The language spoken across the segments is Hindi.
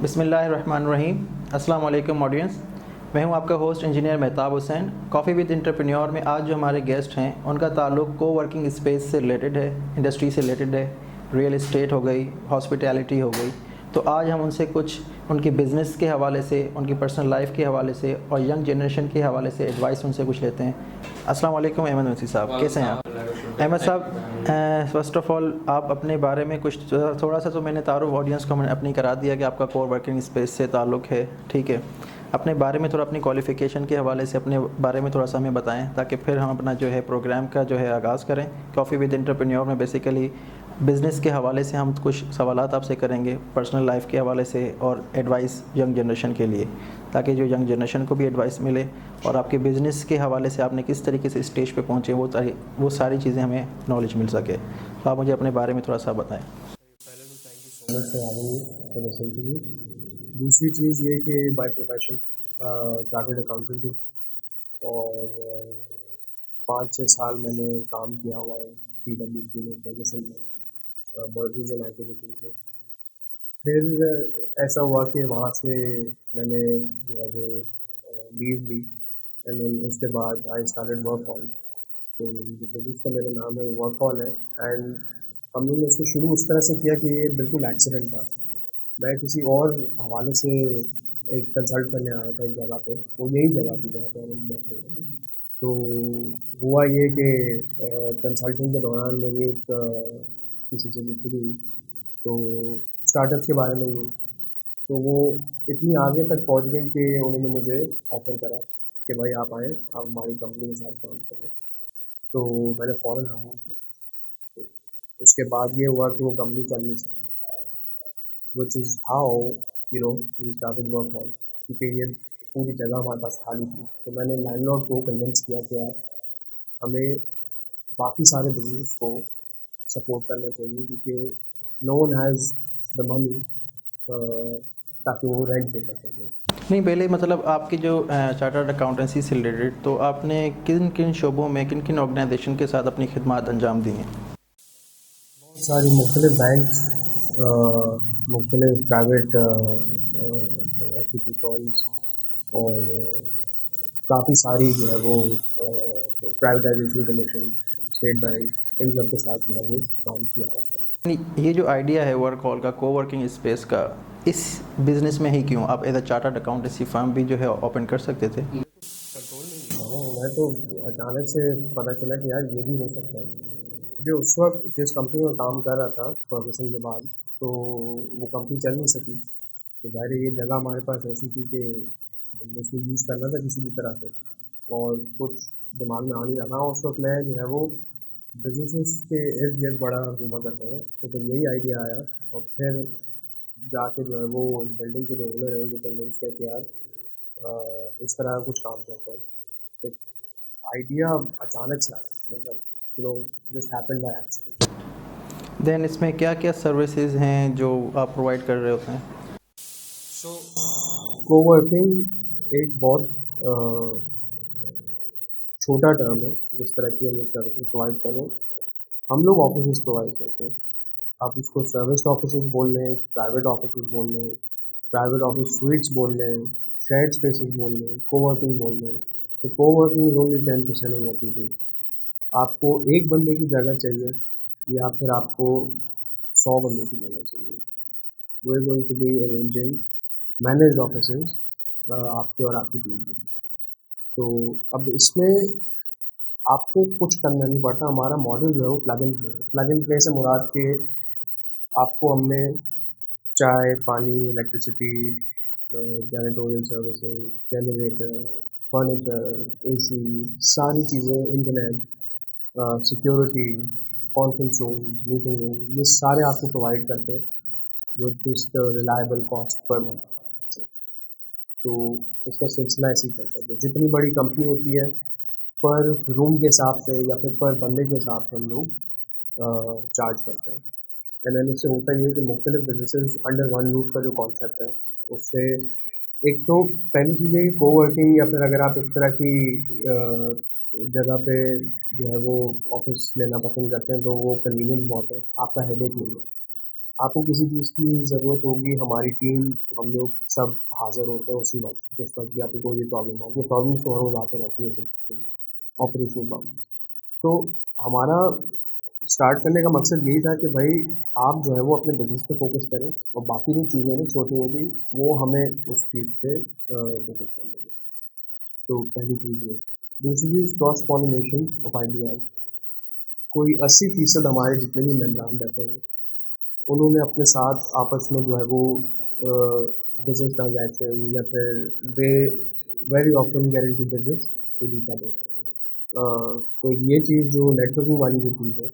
बिस्मिल्लाहिर्रहमानिर्रहीम। अस्सलाम वालेकुम ऑडियंस। मैं हूं आपका host engineer Mehtab Hussain. Coffee with entrepreneur में आज जो हमारे गेस्ट हैं उनका ताल्लुक़ को वर्किंग स्पेस से रिलेटेड है, इंडस्ट्री से रिलेटेड है, रियल एस्टेट हो गई, हॉस्पिटैलिटी हो गई। तो आज हम उनसे कुछ उनके बिज़नेस के हवाले से, उनकी पर्सनल लाइफ के हवाले से और यंग जनरेशन के हवाले से एडवाइस उनसे कुछ लेते हैं। अस्सलाम वालेकुम अहमद नसी साहब, कैसे हैं आप? अहमद साहब, फ़र्स्ट ऑफ़ ऑल आप अपने बारे में कुछ थोड़ा सा तो मैंने तारुफ ऑडियंस को मैंने अपनी करा दिया कि आपका कोर वर्किंग स्पेस से ताल्लुक़ है, ठीक है। अपने बारे में थोड़ा अपनी क्वालिफ़िकेशन के हवाले से अपने बारे में थोड़ा सा हमें बताएं ताकि फिर हम अपना जो है प्रोग्राम का जो है आगाज़ करें। कॉफ़ी विद एंटरप्रेन्योर में बेसिकली बिज़नेस के हवाले से हम कुछ सवालात आपसे करेंगे, पर्सनल लाइफ के हवाले से और एडवाइस यंग जनरेशन के लिए, ताकि जो यंग जनरेशन को भी एडवाइस मिले और आपके बिज़नेस के हवाले से आपने किस तरीके से स्टेज पे पहुँचे वो सारी चीज़ें हमें नॉलेज मिल सके। तो आप मुझे अपने बारे में थोड़ा सा बताएं। पहले तो thank you so much for having me for this interview. दूसरी चीज़ ये कि बाय प्रोफेशन चार्टर्ड अकाउंटेंट हूँ और 5-6 साल मैंने काम किया हुआ है PwC में, फर्गुसन में, मर्जर्स एंड एक्विजिशन में। फिर ऐसा हुआ कि वहाँ से मैंने जो है वो लीव ली एंड देन उसके बाद आई स्टार्टेड वर्क ऑन। तो जो बिजनेस का मेरा नाम है वो वर्क ऑन है एंड हम लोग ने उसको शुरू उस तरह से किया कि ये बिल्कुल एक्सीडेंट था। मैं किसी और हवाले से एक कंसल्ट करने आया था एक जगह पे, वो यही जगह थी जहाँ पे हम बैठे हैं। तो हुआ ये कि कंसल्टिंग के दौरान मेरी एक किसी से गुफ्तगू हुई, तो स्टार्टअप्स के बारे में हुई। तो वो इतनी आगे तक पहुंच गई कि उन्होंने मुझे ऑफर करा कि भाई आप आए, आप हमारी कंपनी के साथ काम करें। तो मैंने फ़ौरन हाँ बोल दिया। तो उसके बाद ये हुआ कि वो कंपनी चल नहीं सकती, which is how we started work on, क्योंकि ये पूरी जगह हमारे पास खाली थी। तो मैंने लैंडलॉर्ड को कन्विंस किया कि यार हमें बाकी सारे बिजनेस को सपोर्ट करना चाहिए, क्योंकि no one has the money ताकि वो रेंट पे कर सके। नहीं, पहले मतलब आपकी जो चार्टर्ड अकाउंटेंसी से रिलेटेड, तो आपने किन किन शोबों में, किन किन ऑर्गेनाइजेशन के साथ अपनी खिदमत अंजाम दी हैं? बहुत सारी मुख्तलिफ बैंक, मुख्तलिफ प्राइवेट एक्विटी फर्म्स और काफ़ी सारी जो है वो प्राइवेटाइजेशन कमीशन, स्टेट बैंक, इन सब के साथ जो है वो काम किया है। नहीं, ये जो आइडिया है वर्क हॉल का, को वर्किंग स्पेस का, इस बिज़नेस में ही क्यों? आप as a chartered accountancy firm भी जो है ओपन कर सकते थे। कंट्रोल में नहीं था ना, मैं तो अचानक से पता चला कि यार ये भी हो सकता है, क्योंकि उस वक्त जिस कंपनी में काम कर रहा था फर्गुसन के बाद, तो वो कंपनी चल नहीं सकी। तो ज़ाहिर है ये जगह हमारे पास ऐसी थी कि हमने उसको यूज़ करना था किसी भी तरह से, और कुछ दिमाग में आ नहीं रहा था उस वक्त। मैं जो है वो बिजनेसेस के इर्द गिर्द बड़ा घूमा करता था, तो फिर यही आइडिया आया। और फिर जाके जो है वो उस बिल्डिंग के जो ओनर है उनको कन्विंस किया कि यार इस तरह कुछ काम करते हैं। तो आइडिया अचानक से आया, मतलब just happened by accident. Then इसमें क्या क्या सर्विसेज हैं जो आप प्रोवाइड कर रहे होते हैं? सो कोवर्किंग एक बहुत छोटा टर्म है जिस तरह की हम लोग सर्विसेज प्रोवाइड कर रहे हैं। हम लोग ऑफिस प्रोवाइड करते हैं। आप उसको सर्विस ऑफिस बोल रहे हैं, प्राइवेट ऑफिस बोल रहे हैं, प्राइवेट ऑफिस स्वीट्स बोल रहे हैं, शेयर्ड स्पेसेस बोल रहे हैं, कोवर्किंग बोल रहे हैं। तो coworking is only 10% of what we do. आपको एक बंदे की जगह चाहिए या फिर आपको 100 बंदे की जगह चाहिए, we are going to be arranging managed offices आपके और आपकी टीम के लिए। तो अब इसमें आपको कुछ करना नहीं पड़ता। हमारा मॉडल जो है वो प्लग एंड प्ले है। प्लग एंड प्ले से मुराद के आपको हमने चाय, पानी, electricity, janitorial services, generator, furniture, AC, सारी चीज़ें, internet, security, conference room, meeting room, ये सारे आपको प्रोवाइड करते हैं with just reliable cost per month. तो इसका सिलसिला ऐसे ही चलता है। तो जितनी बड़ी कंपनी होती है, पर रूम के हिसाब से या फिर पर बंदे के हिसाब से हम लोग चार्ज करते हैं। एंड देन इससे होता ये है कि मुख्तलिफ बिजनेसेस अंडर वन रूफ का जो कॉन्सेप्ट है, उससे एक तो पहली चीज़ है कि कोवर्किंग, या फिर अगर आप इस तरह की जगह पे जो है वो ऑफिस लेना पसंद करते हैं, तो वो कन्वीनियंस बहुत है, आपका हेडेक नहीं है। आपको किसी चीज़ की ज़रूरत होगी, हमारी टीम, हम लोग सब हाज़िर होते हैं उसी वक़्त, जिस वक़्त भी आपको कोई भी प्रॉब्लम आती है। प्रॉब्लम्स तो हर रोज़ आते रहती है ज़िंदगी में, ऑपरेशनल प्रॉब्लम्स। तो हमारा स्टार्ट करने का मकसद यही था कि भाई आप जो है वो अपने बिज़नेस पे फ़ोकस करें और बाकी जो चीज़ें हैं छोटी-मोटी वो हमें उस चीज़ पे फ़ोकस कर लेंगे। तो पहली चीज़ ये। दूसरी चीज़ क्रॉस पॉलिनेशन ऑफ आइडियाज़। कोई 80% हमारे जितने भी मेंबरान बैठे हैं उन्होंने अपने साथ आपस में जो है वो बिजनेस ट्रांजैक्शन या फिर they very often get into business with each other. तो ये चीज़ जो नेटवर्किंग वाली जो चीज़ है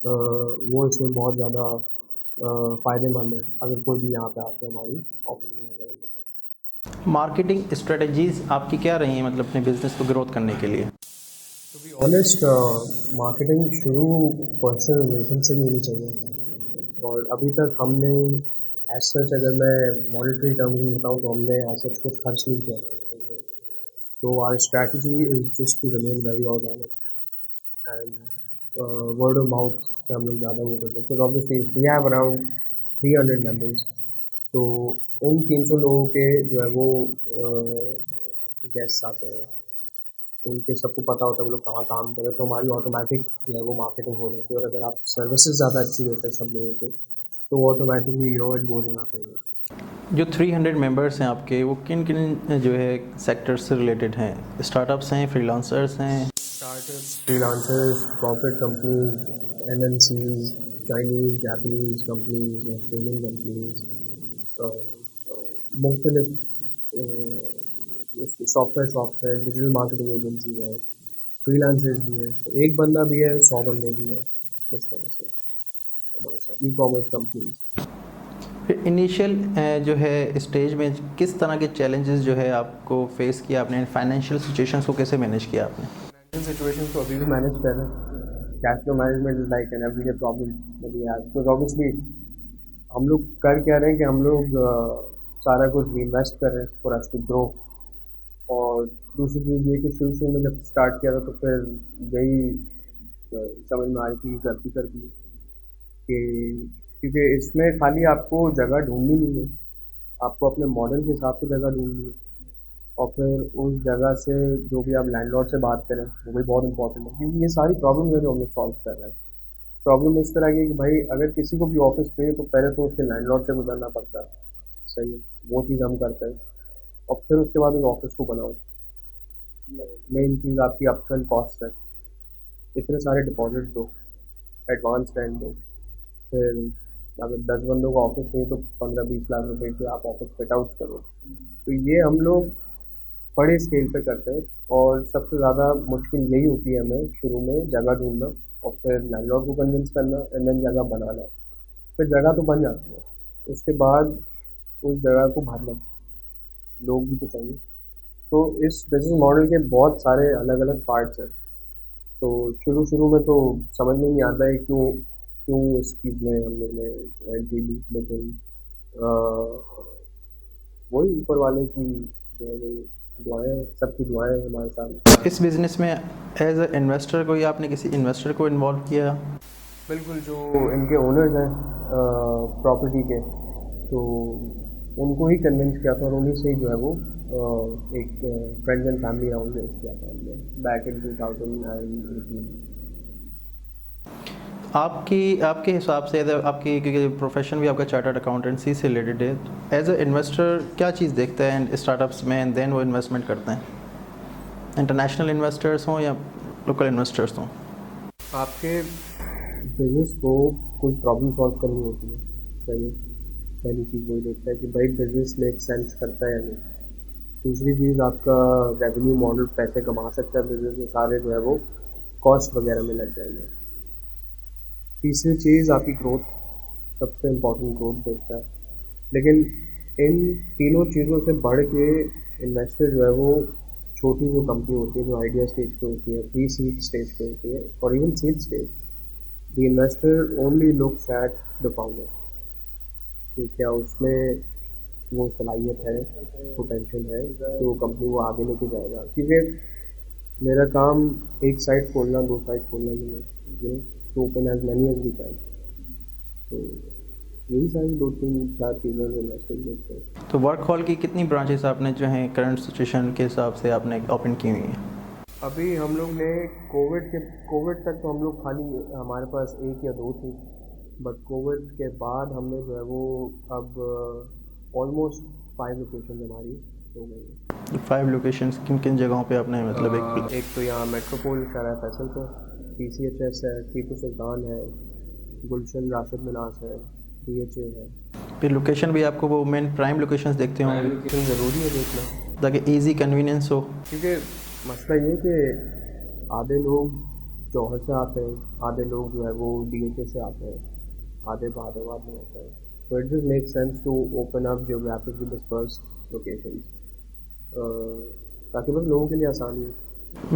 वो इसमें बहुत ज़्यादा फ़ायदेमंद है अगर कोई भी यहाँ पे आके हमारी ऑफिस में वगैरह देखे। मार्केटिंग स्ट्रेटजीज़ आपकी क्या रही हैं मतलब अपने बिज़नेस को ग्रोथ करने के लिए? टू बी ऑनेस्ट मार्केटिंग शुरू पर्सनल रिलेशन से ही होनी चाहिए और अभी तक हमने एज सच अगर मैं मॉनेटरी टर्म्स में बताऊँ तो हमने एज सच कुछ खर्च नहीं किया था। तो our strategy is just to remain very organic and word of mouth से हम लोग ज़्यादा वो करते हैं। तो obviously we have around 300 members. तो उन 300 लोगों के जो है वो गेस्ट आते हैं, उनके सबको पता होता है वो लोग कहाँ काम कर रहे हैं, तो हमारी ऑटोमेटिक जो है वो मार्केटिंग हो जाती है। और अगर आप सर्विसेज ज़्यादा अच्छी देते हैं सब लोगों को तो वो automatically it goes in our favour. जो 300 मेंबर्स हैं आपके वो किन किन जो है सेक्टर्स से रिलेटेड हैं? स्टार्टअप्स हैं, फ्रीलांसर्स हैं? Startups, freelancers, corporate companies, MNCs, Chinese, Japanese companies, Australian companies, मुख्तलिफ सॉफ्टवेयर शॉप्स है, डिजिटल मार्केटिंग एजेंसी है, फ्रीलांसर्स भी हैं, तो एक बंदा भी है 100 बंदे भी हैं। इस तरह से हमारे साथ ई कॉमर्स कंपनीज। फिर इनिशियल जो है स्टेज में किस तरह के चैलेंजेस जो है आपको फेस किया आपने? फाइनेंशियल सिचुएशंस को कैसे मैनेज किया आपने? फाइनेंशियल सिचुएशन तो अभी भी मैनेज कर रहे हैं। Cash flow management is like an everyday problem that we have, because obviously हम लोग कर क्या रहे हैं कि हम लोग सारा कुछ इन्वेस्ट कर रहे हैं फॉर अस टू ग्रो। और दूसरी चीज़ ये कि शुरू शुरू में जब स्टार्ट किया था तो फिर यही समझ में आ रही थी गलती कर दी कि क्योंकि इसमें खाली आपको जगह ढूंढनी नहीं है, आपको अपने मॉडल के हिसाब से जगह ढूंढनी है और फिर उस जगह से जो भी आप लैंडलॉर्ड से बात करें वो भी बहुत इंपॉर्टेंट है, क्योंकि ये सारी प्रॉब्लम है जो हम लोग सॉल्व कर रहे हैं। प्रॉब्लम इस तरह की है कि भाई अगर किसी को भी ऑफिस चाहिए तो पहले तो उसके लैंडलॉर्ड से गुजरना पड़ता है, सही है, वो चीज़ हम करते हैं और फिर उसके बाद उस ऑफिस को बनाओ। मेन चीज़ आपकी अपफ्रंट कॉस्ट है, इतने सारे डिपॉजिट दो, एडवांस रेंट दो, फिर अगर 10 बंदों का ऑफिस चाहिए तो 15-20 लाख रुपए के आप ऑफिस फिट आउट करो। तो ये हम लोग बड़े स्केल पे करते हैं और सबसे ज़्यादा मुश्किल यही होती है हमें शुरू में जगह ढूंढना और फिर लैंडलॉर्ड को कन्विंस करना एंड देन जगह बनाना। फिर जगह तो बन जाती है, उसके बाद उस जगह को भरना, लोग भी तो चाहिए। तो इस बिजनेस मॉडल के बहुत सारे अलग अलग पार्ट्स हैं। तो शुरू शुरू में तो समझ में नहीं आता है क्यों क्यों इस चीज़ में हम लोग ने एंट्री ली, लेकिन वही ऊपर वाले की जो है वो दुआएं, सबकी दुआएं हमारे साथ। इस बिज़नेस में एज अ इन्वेस्टर कोई आपने किसी इन्वेस्टर को इन्वॉल्व किया? बिल्कुल, जो इनके ओनर्स हैं प्रॉपर्टी के, तो उनको ही कन्विंस किया था और उन्हीं से ही जो है वो एक friends and family round raise किया था हमने बैक इन 2018। आपकी आपके हिसाब से आपकी क्योंकि प्रोफेशन भी आपका चार्टर्ड अकाउंटेंसी से रिलेटेड है, एज अ इन्वेस्टर क्या चीज़ देखते हैं स्टार्टअप्स में एंड देन वो इन्वेस्टमेंट करते हैं? इंटरनेशनल इन्वेस्टर्स हों या लोकल इन्वेस्टर्स हों? आपके बिजनेस को कोई प्रॉब्लम सॉल्व करनी होती है, सही है, पहली चीज़ वही देखता है कि भाई बिजनेस मेक सेंस करता है या नहीं। दूसरी चीज़ आपका रेवेन्यू मॉडल पैसे कमा सकता है बिजनेस में, सारे जो है वो कॉस्ट वगैरह में लग जाएंगे। तीसरी चीज़ आपकी ग्रोथ, सबसे इम्पोर्टेंट ग्रोथ देखता है। लेकिन इन तीनों चीज़ों से बढ़ के इन्वेस्टर जो है वो छोटी जो कंपनी होती है, जो आइडिया स्टेज पे होती है, प्री सीड स्टेज पे होती है और even seed stage, the investor only looks at the founder कि क्या उसमें वो सलाहियत है, पोटेंशियल है तो कंपनी वो आगे लेके जाएगा। क्योंकि मेरा काम एक साइड खोलना, दो साइड खोलना नहीं है, you know, to open as many as we can. तो यही सारी 2-3-4 चीज़ें जो इन्वेस्टर्स देखते हैं। तो वर्क हॉल की कितनी ब्रांचेस आपने जो हैं करंट सिचुएशन के हिसाब से आपने ओपन की हुई हैं? अभी हम लोग ने कोविड तक तो हम लोग खाली हमारे पास 1 या 2 थी, बट कोविड के बाद हमने जो है वो अब ऑलमोस्ट 5 लोकेशन हमारी हो गई है। 5 लोकेशंस किन किन जगहों पे आपने मतलब एक तो यहाँ मेट्रोपोल शारा फैसल पे, PCHS है, टीपू सुल्तान है, गुलशन राशिद मिनास है, DHA है। फिर लोकेशन भी आपको वो मेन प्राइम लोकेशंस देखते होंगे लोकेशन ज़रूरी है देखना, ताकि इजी कन्वीनियंस हो। क्योंकि मसला ये कि आधे लोग जौहर से आते हैं, आधे लोग जो है वो DHA से आते हैं, आधे बहादुराबाद में होते हैं। तो it just make sense to open up geographically dispersed locations, ताकि बस लोगों के लिए आसानी हो।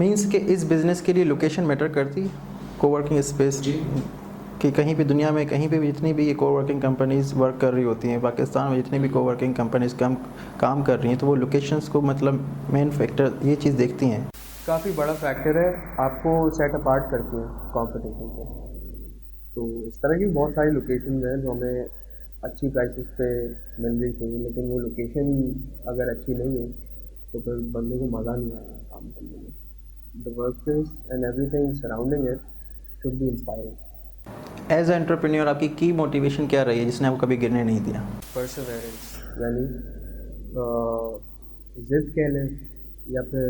मींस कि इस बिज़नेस के लिए लोकेशन मैटर करती है, कोवर्किंग स्पेस कि कहीं भी दुनिया में कहीं पे भी जितनी भी ये कोवर्किंग कंपनीज़ वर्क कर रही होती हैं, पाकिस्तान में जितनी भी कोवर्किंग कंपनीज़ काम कर रही हैं, तो वो लोकेशंस को मतलब मेन फैक्टर ये चीज़ देखती हैं। काफ़ी बड़ा फैक्टर है, आपको सेट अपार्ट करती है कंपटीशन से। तो इस तरह की बहुत सारी लोकेशंस हैं जो हमें अच्छी प्राइसेस पे मिल रही थी, लेकिन वो लोकेशन अगर अच्छी नहीं है तो फिर बंदे को मज़ा नहीं आएगा काम करने में। The work place and everything surrounding it should be inspiring. As a entrepreneur आपकी की मोटिवेशन क्या रही है जिसने आपको कभी गिरने नहीं दिया? परसेवेरेंस, यानी ज़िद कह लें या फिर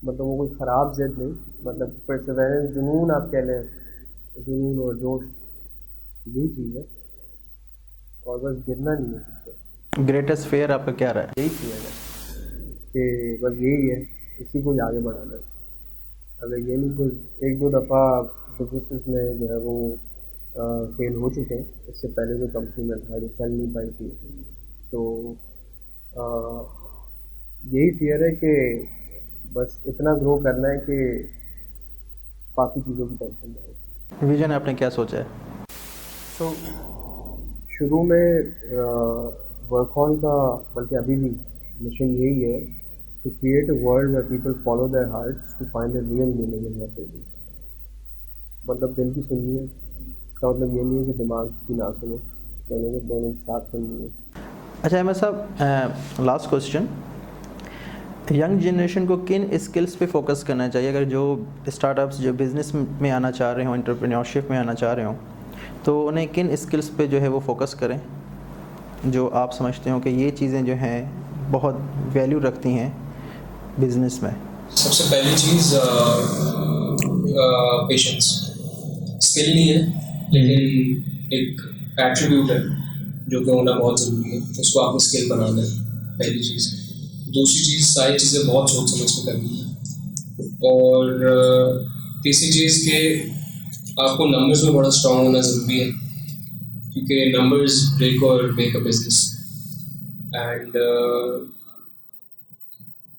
मतलब वो कोई ख़राब ज़िद नहीं, मतलब परसेवेरेंस, जुनून आप कह लें, जुनून और जोश, यही चीज़ है। और बस गिरना नहीं है उससे। ग्रेटेस्ट फेयर आपका क्या रहा है? यही फेयर है कि बस यही है, इसी को ही आगे बढ़ाना है। अगर ये नहीं, कुछ 1-2 दफ़ा बिजनेसेस में जो है वो फेल हो चुके हैं, इससे पहले जो कंपनी में था जो चल नहीं पाई थी, तो यही फियर है कि बस इतना ग्रो करना है कि बाकी चीज़ों की टेंशन ना हो। विजन आपने क्या सोचा है? तो शुरू में वर्क हॉल का, बल्कि अभी भी मिशन यही है, to create a world where people follow their hearts to find the real meaning in what they do. मतलब दिल की सुननी है, इसका मतलब ये नहीं है कि दिमाग की ना सुनो, दोनों के साथ सुननी है। अच्छा अहमद साहब, लास्ट क्वेश्चन, यंग जनरेशन को किन स्किल्स पे फोकस करना चाहिए अगर जो स्टार्टअप्स जो बिज़नेस में आना चाह रहे हों, एंटरप्रेन्योरशिप में आना चाह रहे हों, तो उन्हें किन स्किल्स पे जो है वो फोकस करें जो आप समझते हो कि ये चीज़ें जो हैं बहुत वैल्यू रखती हैं बिज़नेस में? सबसे पहली चीज़ पेशेंस। स्किल नहीं है लेकिन एक एट्रीब्यूट है जो कि होना बहुत ज़रूरी है, उसको आपने स्किल बनाना है, पहली चीज़। दूसरी चीज़, सारी चीज़ें बहुत सोच समझ के करनी है। और तीसरी चीज़ के आपको नंबर्स में बड़ा स्ट्रांग होना ज़रूरी है, क्योंकि नंबर्स ब्रेक और मेक अ बिजनेस। एंड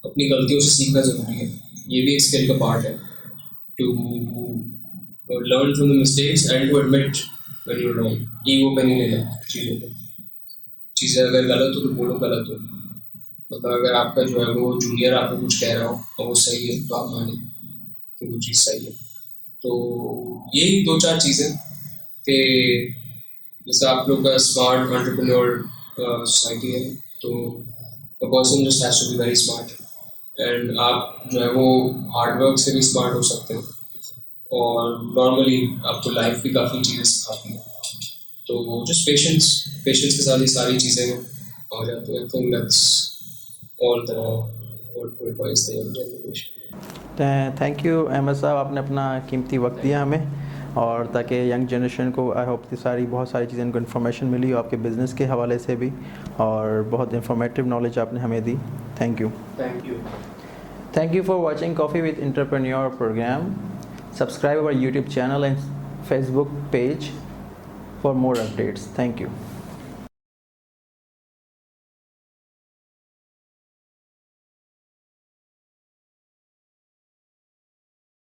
अपनी गलतियों से सीखना ज़रूरी है, ये भी एक स्किल का पार्ट है, to learn from the mistakes and to admit when you are wrong. Ego पे नहीं लेना चीज़ों को, चीज़ें अगर गलत हो तो बोलो गलत हो। मतलब अगर आपका जो है वो जूनियर आपको कुछ कह रहा हो और वो सही है तो आप माने कि वो चीज़ सही है। तो यही 2-4 चीज़ें कि जैसे आप लोग का स्मार्ट एंटरप्रेन्योर सोसाइटी है, तो a person just has to be very smart, and आप जो है वो हार्डवर्क से भी स्मार्ट हो सकते हैं, और नॉर्मली आपको लाइफ भी काफ़ी चीज़ें सिखाती है। तो जस्ट पेशेंस के साथ ही सारी चीज़ें हो जाती हैं। I think that's all the what to advice the young generation. Thank you Ahmed साहब, आपने अपना कीमती वक्त दिया हमें, और ताकि यंग जनरेशन को आई होप बहुत सारी चीज़ें इनको इन्फॉर्मेशन मिली आपके बिज़नेस के हवाले से भी, और बहुत इंफॉर्मेटिव नॉलेज आपने हमें दी। Thank you. Thank you for watching Coffee with Entrepreneur program. Subscribe our YouTube channel and Facebook page for more updates. Thank you.